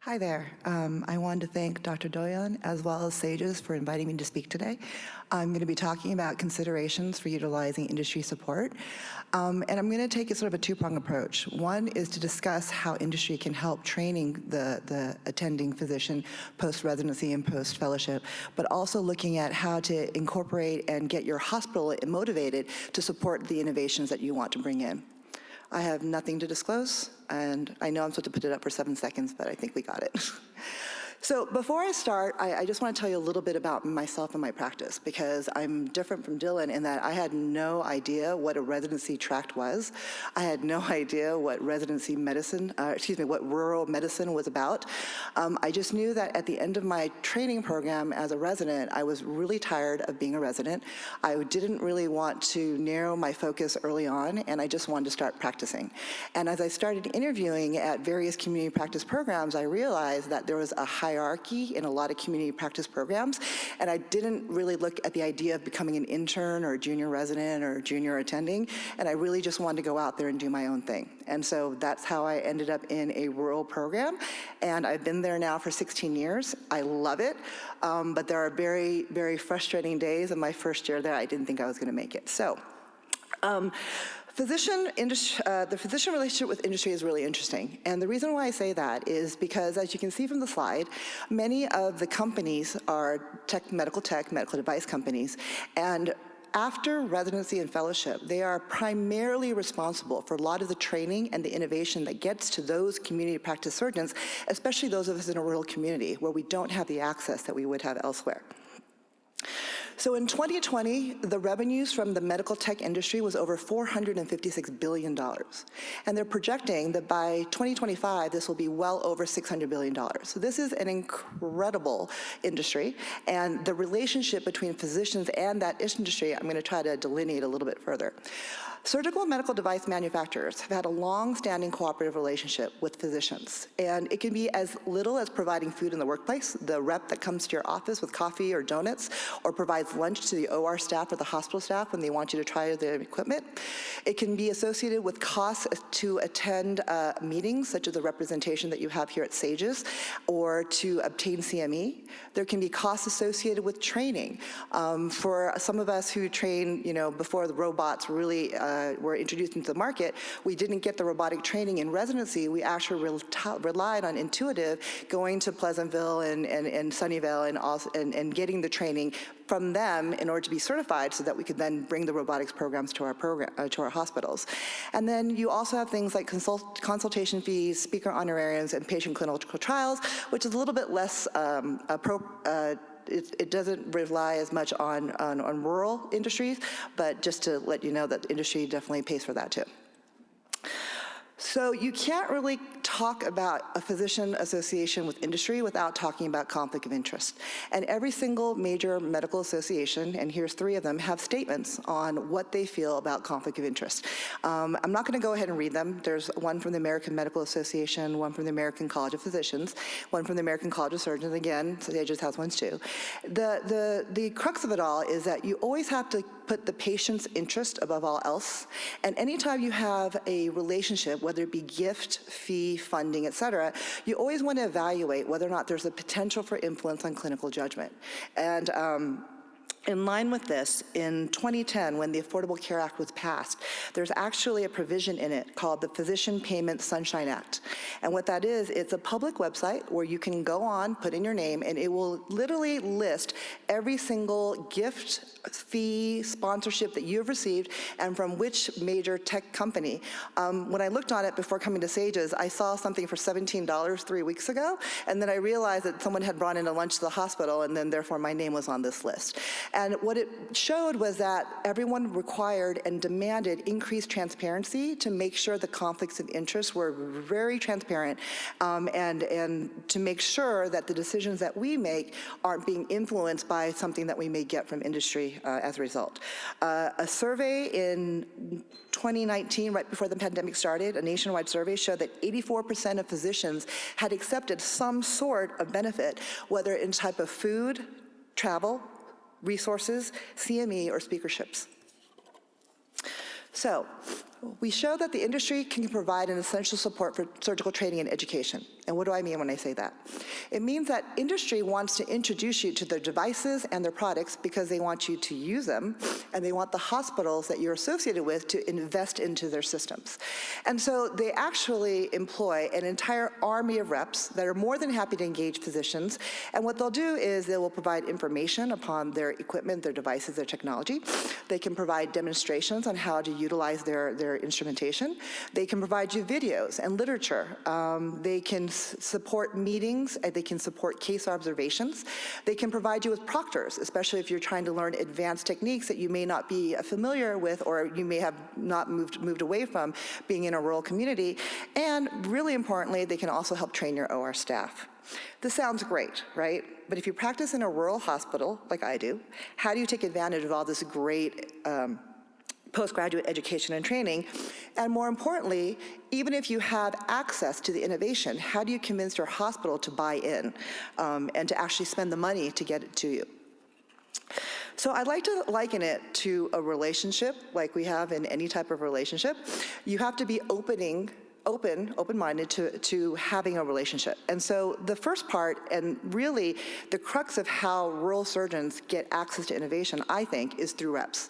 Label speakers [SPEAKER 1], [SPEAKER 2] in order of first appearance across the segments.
[SPEAKER 1] Hi there. I wanted to thank Dr. Doyon as well as SAGES for inviting me to speak today. I'm going to be talking about considerations for utilizing industry support. And I'm going to take a sort of a two-pronged approach. One is to discuss how industry can help training the attending physician post-residency and post-fellowship, but also looking at how to incorporate and get your hospital motivated to support the innovations that you want to bring in. I have nothing to disclose, and I know I'm supposed to put it up for 7 seconds, but I think we got it. So before I start, I just want to tell you a little bit about myself and my practice, because I'm different from Dylan in that I had no idea what a residency tract was. I had no idea what residency medicine, what rural medicine was about. I just knew that at the end of my training program as a resident, I was really tired of being a resident. I didn't really want to narrow my focus early on, and I just wanted to start practicing. And as I started interviewing at various community practice programs, I realized that there was a hierarchy in a lot of community practice programs, and I didn't really look at the idea of becoming an intern or a junior resident or junior attending, and I really just wanted to go out there and do my own thing. And so that's how I ended up in a rural program, and I've been there now for 16 years. I love it, but there are very, very frustrating days. In my first year there, I didn't think I was gonna make it. So. The physician relationship with industry is really interesting. And the reason why I say that is because, as you can see from the slide, many of the companies are medical device companies. And after residency and fellowship, they are primarily responsible for a lot of the training and the innovation that gets to those community practice surgeons, especially those of us in a rural community where we don't have the access that we would have elsewhere. So in 2020, the revenues from the medical tech industry was over $456 billion. And they're projecting that by 2025, this will be well over $600 billion. So this is an incredible industry. And the relationship between physicians and that industry, I'm going to try to delineate a little bit further. Surgical and medical device manufacturers have had a long-standing cooperative relationship with physicians. And it can be as little as providing food in the workplace, the rep that comes to your office with coffee or donuts, or provides lunch to the OR staff or the hospital staff when they want you to try their equipment. It can be associated with costs to attend meetings, such as the representation that you have here at SAGES, or to obtain CME. There can be costs associated with training. For some of us who train, before the robots really were introduced into the market, we didn't get the robotic training in residency. We actually relied on Intuitive, going to Pleasantville and Sunnyvale and getting the training from them in order to be certified so that we could then bring the robotics programs to our hospitals. And then you also have things like consultation fees, speaker honorariums, and patient clinical trials, which is a little bit less it doesn't rely as much on rural industries, but just to let you know that the industry definitely pays for that too. So you can't really talk about a physician association with industry without talking about conflict of interest. And every single major medical association, and here's 3 of them, have statements on what they feel about conflict of interest. I'm not going to go ahead and read them. There's one from the American Medical Association, one from the American College of Physicians, one from the American College of Surgeons. Again, SAGES has ones too. The crux of it all is that you always have to put the patient's interest above all else. And anytime you have a relationship, whether it be gift, fee, funding, et cetera, you always want to evaluate whether or not there's a potential for influence on clinical judgment. And in line with this, in 2010, when the Affordable Care Act was passed, there's actually a provision in it called the Physician Payment Sunshine Act. And what that is, it's a public website where you can go on, put in your name, and it will literally list every single gift, fee, sponsorship that you've received and from which major tech company. When I looked on it before coming to SAGES, I saw something for $17 3 weeks ago, and then I realized that someone had brought in a lunch to the hospital, and then therefore my name was on this list. And what it showed was that everyone required and demanded increased transparency to make sure the conflicts of interest were very transparent, and to make sure that the decisions that we make aren't being influenced by something that we may get from industry as a result. A survey in 2019, right before the pandemic started, a nationwide survey showed that 84% of physicians had accepted some sort of benefit, whether in type of food, travel, resources, CME, or speakerships. So We show that the industry can provide an essential support for surgical training and education. And what do I mean when I say that? It means that industry wants to introduce you to their devices and their products because they want you to use them, and they want the hospitals that you're associated with to invest into their systems. And so they actually employ an entire army of reps that are more than happy to engage physicians. And what they'll do is they will provide information upon their equipment, their devices, their technology. They can provide demonstrations on how to utilize their instrumentation. They can provide you videos and literature. They can support meetings. They can support case observations. They can provide you with proctors, especially if you're trying to learn advanced techniques that you may not be familiar with, or you may have not moved away from being in a rural community. And really importantly, they can also help train your OR staff. This sounds great, right? But if you practice in a rural hospital, like I do, how do you take advantage of all this great postgraduate education and training? And more importantly, even if you have access to the innovation, how do you convince your hospital to buy in and to actually spend the money to get it to you? So I'd like to liken it to a relationship like we have in any type of relationship. You have to be open-minded to having a relationship. And so the first part, and really the crux of how rural surgeons get access to innovation, I think, is through reps.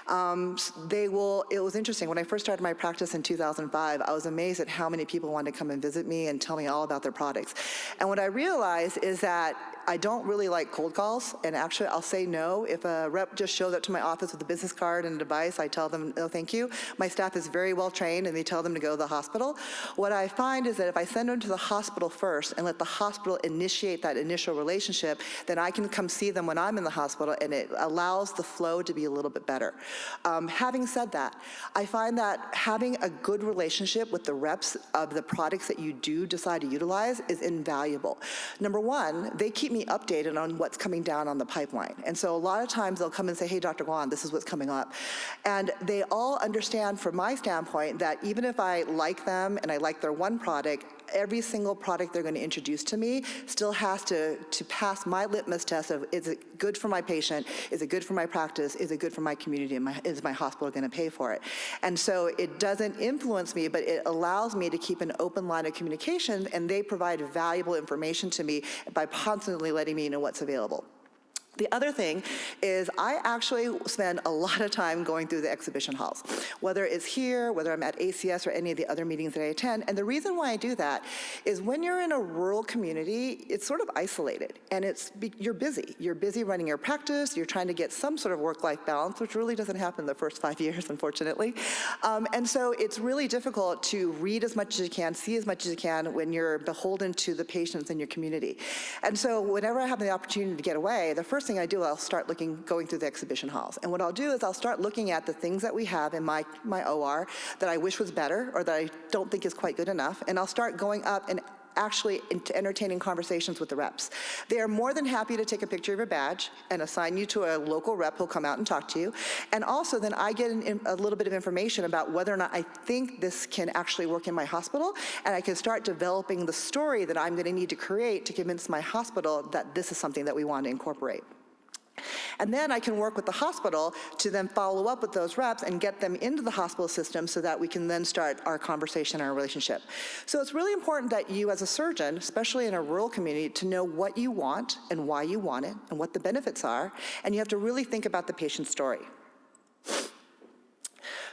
[SPEAKER 1] It was interesting, when I first started my practice in 2005, I was amazed at how many people wanted to come and visit me and tell me all about their products. And what I realized is that I don't really like cold calls, and actually I'll say no. If a rep just shows up to my office with a business card and a device, I tell them, no, thank you. My staff is very well trained, and they tell them to go to the hospital. What I find is that if I send them to the hospital first and let the hospital initiate that initial relationship, then I can come see them when I'm in the hospital, and it allows the flow to be a little bit better. Having said that, I find that having a good relationship with the reps of the products that you do decide to utilize is invaluable. Number one, they keep me updated on what's coming down on the pipeline. And so a lot of times they'll come and say, hey, Dr. Gwon, this is what's coming up. And they all understand from my standpoint that even if I like them and I like their one product, every single product they're going to introduce to me still has to pass my litmus test of, is it good for my patient? Is it good for my practice? Is it good for my community? And is my hospital going to pay for it? And so it doesn't influence me, but it allows me to keep an open line of communication, and they provide valuable information to me by constantly letting me know what's available. The other thing is I actually spend a lot of time going through the exhibition halls, whether it's here, whether I'm at ACS or any of the other meetings that I attend. And the reason why I do that is when you're in a rural community, it's sort of isolated, and you're busy. You're busy running your practice, you're trying to get some sort of work-life balance, which really doesn't happen in the first 5 years, unfortunately. And so it's really difficult to read as much as you can, see as much as you can when you're beholden to the patients in your community. And so whenever I have the opportunity to get away, the first thing I do, I'll start going through the exhibition halls. And what I'll do is I'll start looking at the things that we have in my OR that I wish was better or that I don't think is quite good enough, and I'll start going up and actually entertaining conversations with the reps. They are more than happy to take a picture of your badge and assign you to a local rep who'll come out and talk to you. And also then I get a little bit of information about whether or not I think this can actually work in my hospital, and I can start developing the story that I'm going to need to create to convince my hospital that this is something that we want to incorporate. And then I can work with the hospital to then follow up with those reps and get them into the hospital system so that we can then start our conversation, our relationship. So it's really important that you as a surgeon, especially in a rural community, to know what you want and why you want it and what the benefits are, and you have to really think about the patient's story.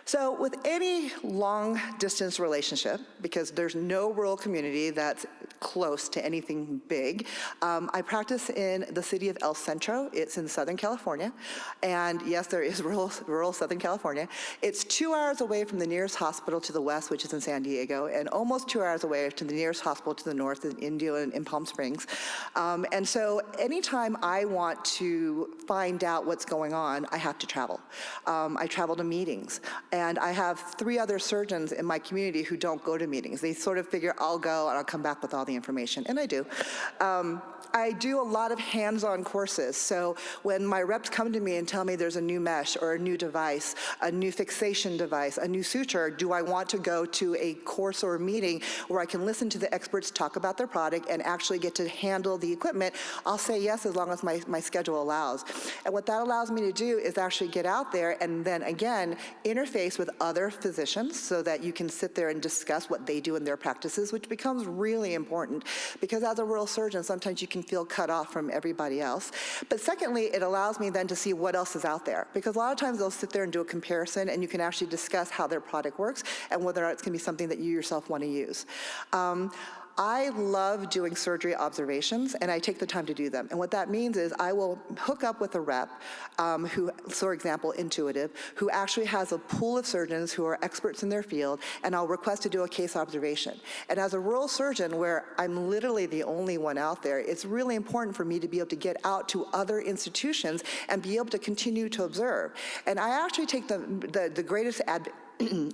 [SPEAKER 1] So with any long-distance relationship, because there's no rural community that's close to anything big, I practice in the city of El Centro. It's in Southern California. And yes, there is rural Southern California. It's 2 hours away from the nearest hospital to the west, which is in San Diego, and almost 2 hours away to the nearest hospital to the north in Indio and in Palm Springs. And so anytime I want to find out what's going on, I have to travel. I travel to meetings. And I have 3 other surgeons in my community who don't go to meetings. They sort of figure, I'll go and I'll come back with all the information, and I do. I do a lot of hands-on courses. So when my reps come to me and tell me there's a new mesh or a new device, a new fixation device, a new suture, do I want to go to a course or a meeting where I can listen to the experts talk about their product and actually get to handle the equipment? I'll say yes, as long as my schedule allows. And what that allows me to do is actually get out there and then again interface interface with other physicians so that you can sit there and discuss what they do in their practices, which becomes really important because as a rural surgeon, sometimes you can feel cut off from everybody else. But secondly, it allows me then to see what else is out there, because a lot of times they'll sit there and do a comparison and you can actually discuss how their product works and whether or not it's going to be something that you yourself want to use. I love doing surgery observations, and I take the time to do them. And what that means is I will hook up with a rep who, for example, Intuitive, who actually has a pool of surgeons who are experts in their field, and I'll request to do a case observation. And as a rural surgeon, where I'm literally the only one out there, it's really important for me to be able to get out to other institutions and be able to continue to observe. And I actually take the greatest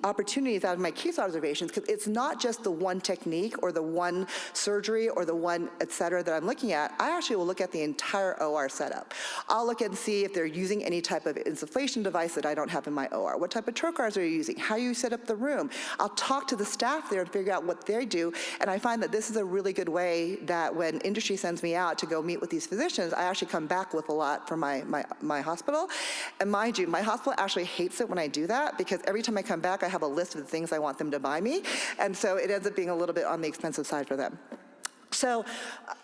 [SPEAKER 1] opportunities out of my case observations, because it's not just the one technique or the one surgery or the one et cetera that I'm looking at. I actually will look at the entire OR setup. I'll look and see if they're using any type of insufflation device that I don't have in my OR. What type of trocars are you using? How you set up the room? I'll talk to the staff there to figure out what they do, and I find that this is a really good way that when industry sends me out to go meet with these physicians, I actually come back with a lot for my hospital. And mind you, my hospital actually hates it when I do that, because every time I come back, I have a list of the things I want them to buy me, and so it ends up being a little bit on the expensive side for them. So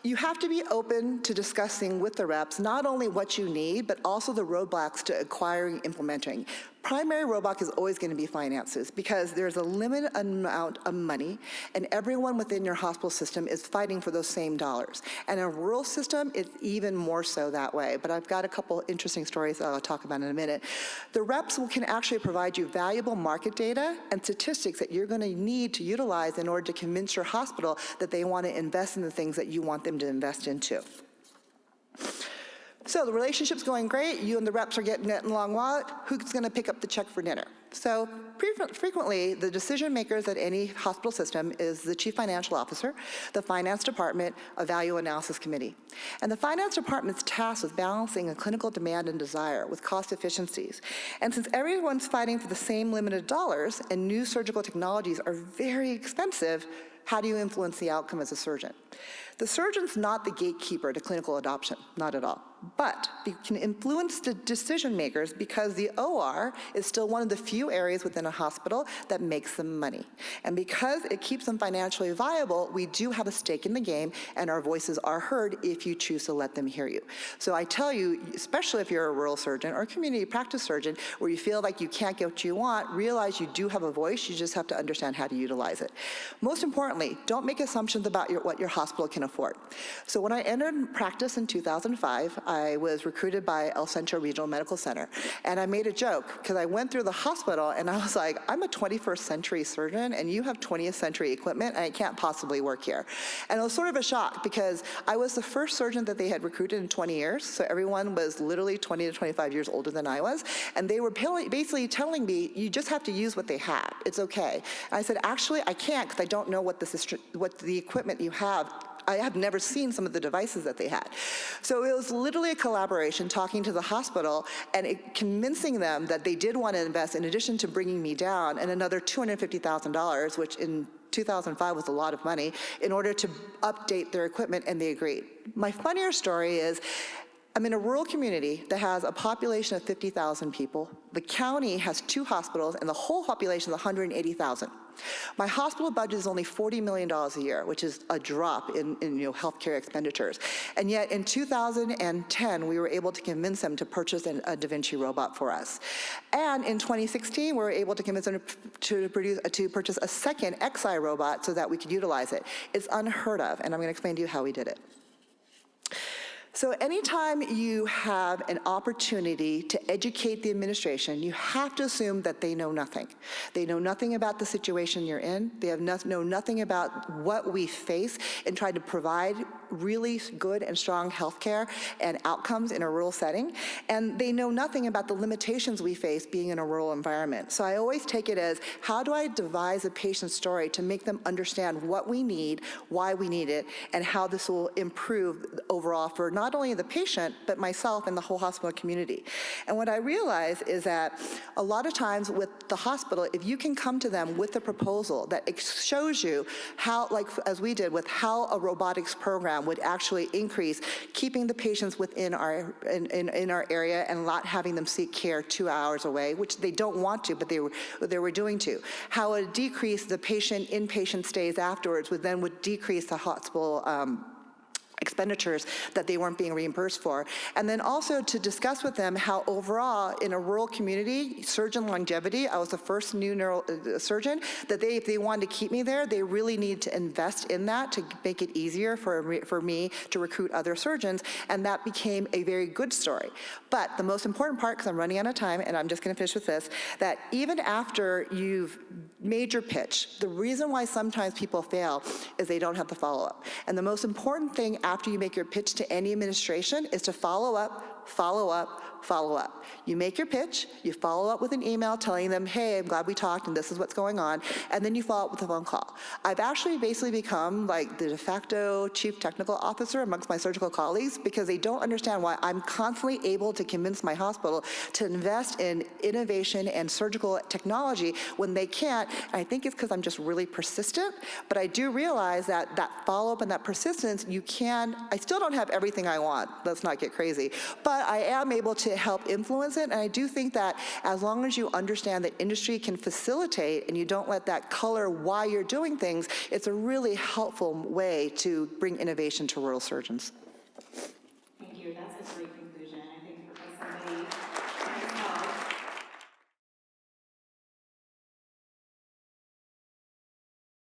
[SPEAKER 1] you have to be open to discussing with the reps not only what you need, but also the roadblocks to acquiring, implementing. Primary roadblock is always going to be finances, because there's a limited amount of money, and everyone within your hospital system is fighting for those same dollars. And in a rural system, it's even more so that way. But I've got a couple interesting stories that I'll talk about in a minute. The reps can actually provide you valuable market data and statistics that you're going to need to utilize in order to convince your hospital that they want to invest in the things that you want them to invest into. So the relationship's going great, you and the reps are getting along well, who's gonna pick up the check for dinner? So frequently, the decision makers at any hospital system is the chief financial officer, the finance department, a value analysis committee. And the finance department's tasked with balancing a clinical demand and desire with cost efficiencies. And since everyone's fighting for the same limited dollars and new surgical technologies are very expensive, how do you influence the outcome as a surgeon? The surgeon's not the gatekeeper to clinical adoption, not at all. But you can influence the decision makers because the OR is still one of the few areas within a hospital that makes them money. And because it keeps them financially viable, we do have a stake in the game, and our voices are heard if you choose to let them hear you. So I tell you, especially if you're a rural surgeon or a community practice surgeon where you feel like you can't get what you want, realize you do have a voice, you just have to understand how to utilize it. Most importantly, don't make assumptions about what your hospital can afford. So when I entered practice in 2005, I was recruited by El Centro Regional Medical Center, and I made a joke because I went through the hospital and I was like, I'm a 21st century surgeon and you have 20th century equipment and I can't possibly work here. And it was sort of a shock because I was the first surgeon that they had recruited in 20 years, so everyone was literally 20 to 25 years older than I was, and they were basically telling me, you just have to use what they have, it's okay. And I said, actually I can't, because I don't know what the equipment you have. I have never seen some of the devices that they had. So it was literally a collaboration, talking to the hospital and convincing them that they did want to invest, in addition to bringing me down, and another $250,000, which in 2005 was a lot of money, in order to update their equipment, and they agreed. My funnier story is, I'm in a rural community that has a population of 50,000 people. The county has 2 hospitals, and the whole population is 180,000. My hospital budget is only $40 million a year, which is a drop in healthcare expenditures. And yet in 2010, we were able to convince them to purchase a Da Vinci robot for us. And in 2016, we were able to convince them to purchase a second XI robot so that we could utilize it. It's unheard of, and I'm going to explain to you how we did it. So anytime you have an opportunity to educate the administration, you have to assume that they know nothing. They know nothing about the situation you're in. They know nothing about what we face in trying to provide really good and strong healthcare and outcomes in a rural setting. And they know nothing about the limitations we face being in a rural environment. So I always take it as, how do I devise a patient story to make them understand what we need, why we need it, and how this will improve overall for not only the patient, but myself and the whole hospital community. And what I realize is that a lot of times with the hospital, if you can come to them with a proposal that shows you how, like as we did with how a robotics program would actually increase keeping the patients within our, in our area and not having them seek care 2 hours away, which they don't want to, but they were doing to. How it decreased the inpatient stays afterwards would decrease the hospital expenditures that they weren't being reimbursed for. And then also to discuss with them how overall in a rural community, surgeon longevity, I was the first new neurosurgeon, that if they wanted to keep me there, they really need to invest in that to make it easier for me to recruit other surgeons, and that became a very good story. But the most important part, because I'm running out of time, and I'm just gonna finish with this, that even after you've made your pitch, the reason why sometimes people fail is they don't have the follow-up. And the most important thing after you make your pitch to any administration is to follow up, follow up, follow up. You make your pitch, you follow up with an email telling them, hey, I'm glad we talked and this is what's going on, and then you follow up with a phone call. I've actually basically become like the de facto chief technical officer amongst my surgical colleagues because they don't understand why I'm constantly able to convince my hospital to invest in innovation and surgical technology when they can't. And I think it's because I'm just really persistent, but I do realize that that follow-up and that persistence, I still don't have everything I want, let's not get crazy, but I am able to help influence it, and I do think that as long as you understand that industry can facilitate and you don't let that color why you're doing things, it's a really helpful way to bring innovation to rural surgeons.